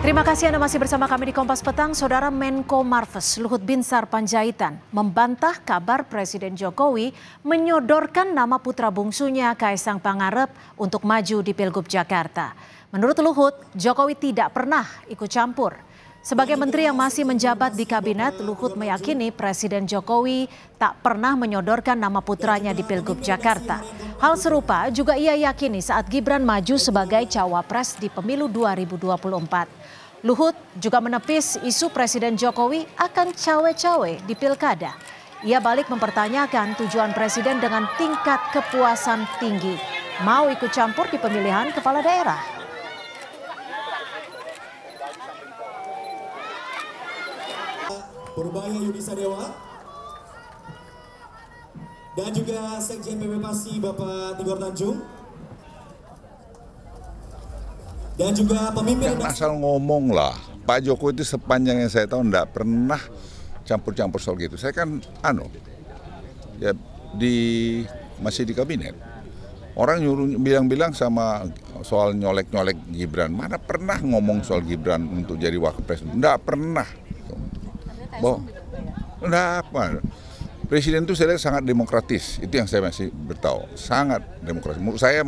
Terima kasih Anda masih bersama kami di Kompas Petang. Saudara Menko Marves Luhut Binsar Panjaitan membantah kabar Presiden Jokowi menyodorkan nama putra bungsunya Kaisang Pangarep untuk maju di Pilgub Jakarta. Menurut Luhut, Jokowi tidak pernah ikut campur. Sebagai menteri yang masih menjabat di kabinet, Luhut meyakini Presiden Jokowi tak pernah menyodorkan nama putranya di Pilgub Jakarta. Hal serupa juga ia yakini saat Gibran maju sebagai cawapres di pemilu 2024. Luhut juga menepis isu Presiden Jokowi akan cawe-cawe di pilkada. Ia balik mempertanyakan tujuan Presiden dengan tingkat kepuasan tinggi. Mau ikut campur di pemilihan kepala daerah. Purbaya Yudisa Dewa dan juga Sekjen PP Pasi Bapak Tigor Tanjung dan juga pemimpin yang asal ngomong lah. Pak Jokowi itu sepanjang yang saya tahu enggak pernah campur-campur soal gitu. Saya kan ya masih di kabinet. Orang nyuruh bilang-bilang sama soal nyolek-nyolek Gibran. Mana pernah ngomong soal Gibran untuk jadi wakil presiden? Enggak pernah. Apa? Presiden itu saya lihat sangat demokratis, itu yang saya masih bertahu, sangat demokratis. Menurut saya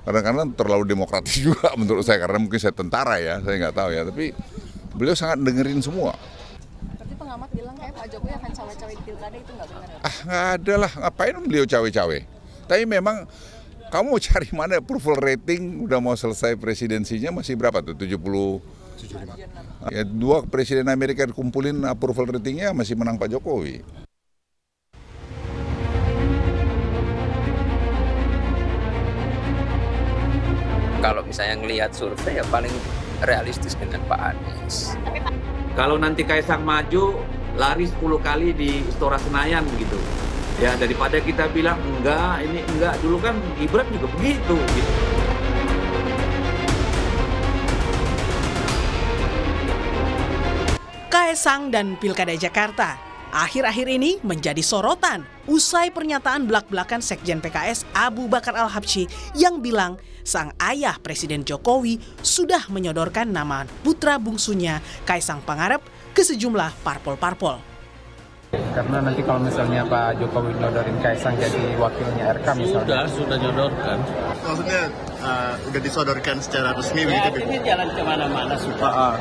kadang-kadang terlalu demokratis juga menurut saya karena mungkin saya tentara ya, saya nggak tahu ya, tapi beliau sangat dengerin semua. Berarti pengamat bilang Pak Jokowi akan cawe-cawe di pilkada, itu nggak benar? Nggak ada lah, ngapain beliau cawe-cawe? Tapi memang kamu mau cari mana approval rating, udah mau selesai presidensinya masih berapa tuh, 75. Ya, 2 presiden Amerika kumpulin approval ratingnya masih menang Pak Jokowi. Kalau misalnya ngelihat survei ya paling realistis dengan Pak Anies. Kalau nanti Kaisang maju, lari 10 kali di Istora Senayan gitu. Ya daripada kita bilang enggak, ini enggak. Dulu kan Gibran juga begitu gitu. Kaisang dan Pilkada Jakarta akhir-akhir ini menjadi sorotan usai pernyataan belak-belakan Sekjen PKS Abu Bakar Al-Habsyi yang bilang sang ayah Presiden Jokowi sudah menyodorkan nama putra bungsunya Kaisang Pangarep ke sejumlah parpol-parpol. Karena nanti kalau misalnya Pak Jokowi nyodorin Kaisang jadi wakilnya RK misalnya. Sudah nyodorkan. Maksudnya udah disodorkan secara resmi ya, begitu? Ini jalan kemana-mana sudah.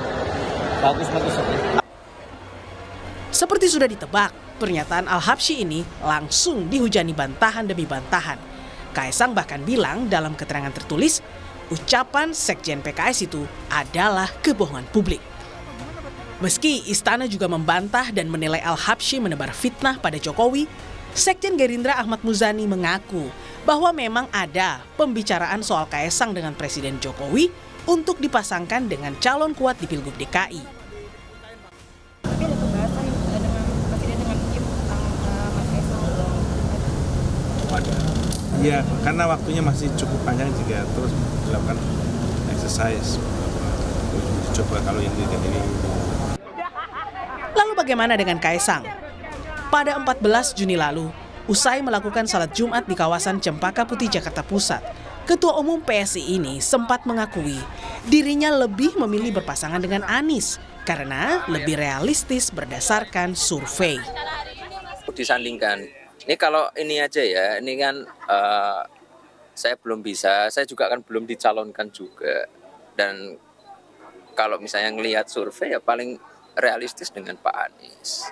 Bagus-bagus saja. Seperti sudah ditebak, pernyataan Al-Habsyi ini langsung dihujani bantahan demi bantahan. Kaisang bahkan bilang dalam keterangan tertulis, ucapan Sekjen PKS itu adalah kebohongan publik. Meski istana juga membantah dan menilai Al-Habsyi menebar fitnah pada Jokowi, Sekjen Gerindra Ahmad Muzani mengaku bahwa memang ada pembicaraan soal Kaisang dengan Presiden Jokowi untuk dipasangkan dengan calon kuat di Pilgub DKI. Tapi ada pembahasan dengan Presiden dengan Mas Kaisang? Ada. Iya, karena waktunya masih cukup panjang juga terus dilakukan exercise. Coba kalau yang ini. Lalu bagaimana dengan Kaisang? Pada 14 Juni lalu, usai melakukan salat Jumat di kawasan Cempaka Putih, Jakarta Pusat, Ketua Umum PSI ini sempat mengakui dirinya lebih memilih berpasangan dengan Anies karena lebih realistis berdasarkan survei. Disandingkan, ini kalau ini aja ya, ini kan saya belum bisa, saya juga kan belum dicalonkan juga. Dan kalau misalnya ngelihat survei ya paling realistis dengan Pak Anies.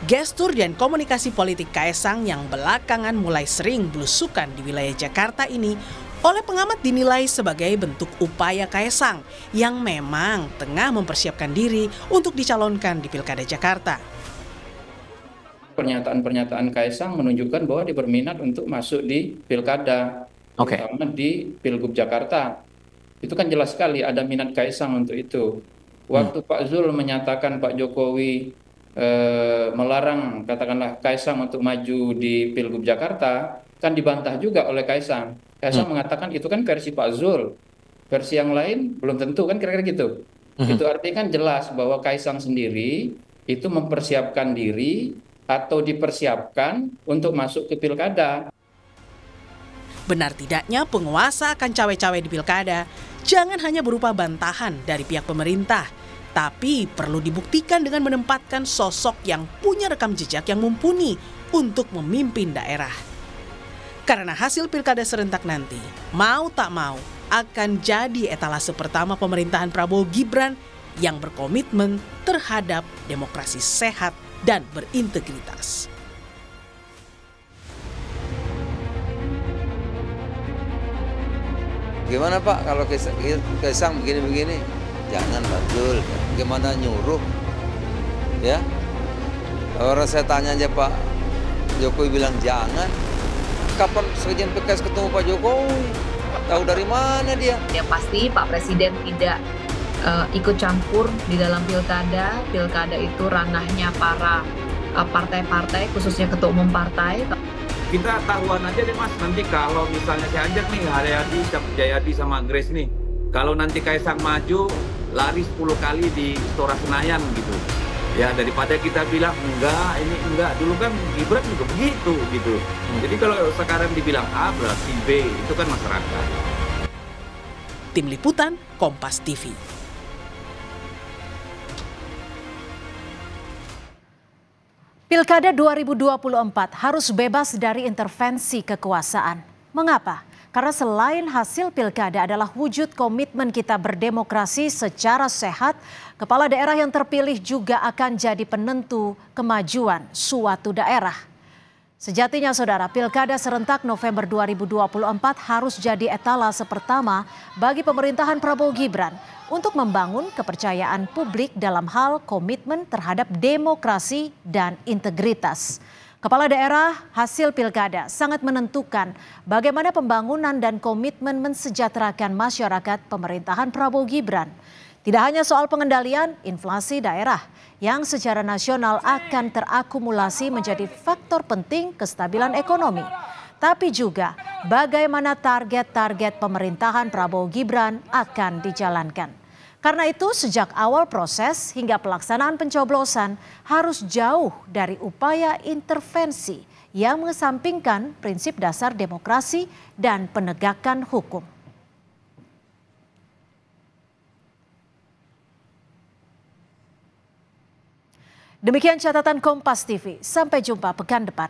Gestur dan komunikasi politik Kaisang yang belakangan mulai sering belusukan di wilayah Jakarta ini oleh pengamat dinilai sebagai bentuk upaya Kaisang yang memang tengah mempersiapkan diri untuk dicalonkan di Pilkada Jakarta. Pernyataan-pernyataan Kaisang menunjukkan bahwa dia berminat untuk masuk di Pilkada, terutama di Pilgub Jakarta. Itu kan jelas sekali ada minat Kaisang untuk itu. Waktu Pak Zul menyatakan Pak Jokowi melarang katakanlah Kaisang untuk maju di Pilgub Jakarta, kan dibantah juga oleh Kaisang. Kaisang mengatakan itu kan versi Pak Zul, versi yang lain belum tentu, kan kira-kira gitu. Itu artinya kan jelas bahwa Kaisang sendiri itu mempersiapkan diri atau dipersiapkan untuk masuk ke pilkada. Benar tidaknya penguasa akan cawe-cawe di pilkada, jangan hanya berupa bantahan dari pihak pemerintah, tapi perlu dibuktikan dengan menempatkan sosok yang punya rekam jejak yang mumpuni untuk memimpin daerah. Karena hasil pilkada serentak nanti, mau tak mau, akan jadi etalase pertama pemerintahan Prabowo Gibran yang berkomitmen terhadap demokrasi sehat dan berintegritas. Gimana Pak kalau Kaisang begini-begini? Jangan betul. Gimana nyuruh? Ya. Orang saya tanya aja Pak Jokowi bilang jangan. Kapan Sekjen PKS ketemu Pak Jokowi? Tahu dari mana dia? Ya pasti Pak Presiden tidak ikut campur di dalam pilkada. Pilkada itu ranahnya para partai-partai, khususnya ketua umum partai. Kita taruhan aja deh Mas, nanti kalau misalnya saya ajak nih Haryadi, Jayadi sama Grace nih, kalau nanti Kaisang maju, lari 10 kali di Istora Senayan gitu. Ya daripada kita bilang enggak, ini enggak, dulu kan Gibran juga begitu gitu. Jadi kalau sekarang dibilang A berarti B, itu kan masyarakat. Tim Liputan, Kompas TV. Pilkada 2024 harus bebas dari intervensi kekuasaan. Mengapa? Karena selain hasil pilkada adalah wujud komitmen kita berdemokrasi secara sehat, kepala daerah yang terpilih juga akan jadi penentu kemajuan suatu daerah. Sejatinya saudara, pilkada serentak November 2024 harus jadi etalase pertama bagi pemerintahan Prabowo Gibran untuk membangun kepercayaan publik dalam hal komitmen terhadap demokrasi dan integritas. Kepala daerah hasil pilkada sangat menentukan bagaimana pembangunan dan komitmen mensejahterakan masyarakat pemerintahan Prabowo Gibran. Tidak hanya soal pengendalian inflasi daerah yang secara nasional akan terakumulasi menjadi faktor penting kestabilan ekonomi, tapi juga bagaimana target-target pemerintahan Prabowo Gibran akan dijalankan. Karena itu sejak awal proses hingga pelaksanaan pencoblosan harus jauh dari upaya intervensi yang mengesampingkan prinsip dasar demokrasi dan penegakan hukum. Demikian catatan Kompas TV. Sampai jumpa pekan depan.